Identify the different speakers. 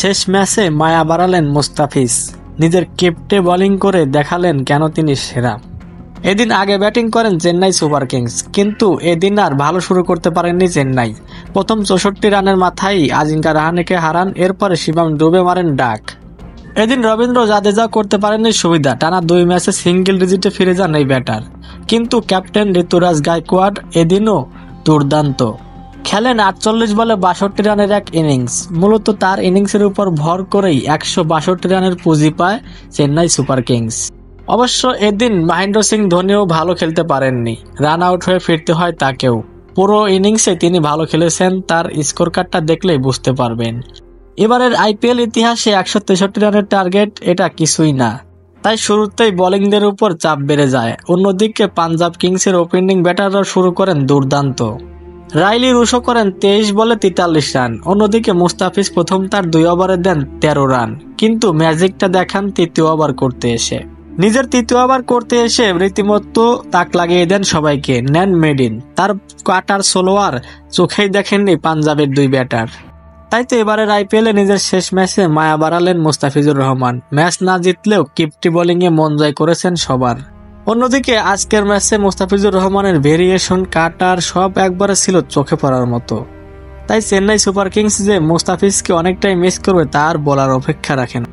Speaker 1: শেষ ম্যাচে মায়া বাড়ালেন মুস্তাফিজ, নিজের কেপ্টে বোলিং করে দেখালেন কেন তিনি সেরা। এদিন আগে ব্যাটিং করেন চেন্নাই সুপার কিংস, কিন্তু এদিন আর ভালো শুরু করতে পারেননি চেন্নাই। প্রথম 64 রানের মাথায় আজিঙ্কা রাহানেকে হারান, এরপরে শিবম ডুবে মারেন ডাক। এদিন রবীন্দ্র জাদেজা করতে পারেননি সুবিধা, টানা 2 ম্যাচে সিঙ্গেল ডিজিটে ফিরে যান এই ব্যাটার। কিন্তু ক্যাপ্টেন ঋতুরাজ গায়কোয়াড় এদিনও দুর্দান্ত খেলেন, 48 বলে 62 রানের এক ইনিংস। মূলত তার ইনিংসের উপর ভর করেই 162 রানের পুঁজি পায় চেন্নাই সুপার কিংস। অবশ্য এদিন মহেন্দ্র সিং ধোনিও ভালো খেলতে পারেননি, রান আউট হয়ে ফিরতে হয় তাকেও। পুরো ইনিংসে তিনি ভালো খেলেছেন, তার স্কোর কার্ডটা দেখলেই বুঝতে পারবেন। এবারের আইপিএল ইতিহাসে 163 রানের টার্গেট এটা কিছুই না, তাই শুরুতেই বোলিংদের উপর চাপ বেড়ে যায়। অন্যদিকে পাঞ্জাব কিংসের ওপেনিং ব্যাটাররা শুরু করেন দুর্দান্ত। রাইলি রুশো করেন 23 বলে 43 রান। অন্যদিকে মুস্তাফিজ প্রথম তার 2 ওভারে দেন 13 রান, কিন্তু ম্যাজিকটা দেখান তৃতীয় ওভার করতে এসে। নিজের তৃতীয় ওভার করতে এসে রীতিমতো তাক লাগিয়ে দেন সবাইকে, নেন মেডিন। তার কাটার সোলোয়ার চোখেই দেখেননি পাঞ্জাবের 2 ব্যাটার। তাই তো এবারের আইপিএলে নিজের শেষ ম্যাচে মায়া বাড়ালেন মুস্তাফিজুর রহমান। ম্যাচ না জিতলেও কিপ্টি বোলিংয়ে মন জয় করেছেন সবার। অন্যদিকে আজকের ম্যাচে মুস্তাফিজুর রহমানের ভেরিয়েশন, কাটার সব একবারে ছিল চোখে পড়ার মতো। তাই চেন্নাই সুপার কিংস যে মুস্তাফিজকে অনেকটাই মিস করবে তার বলার অপেক্ষা রাখে না।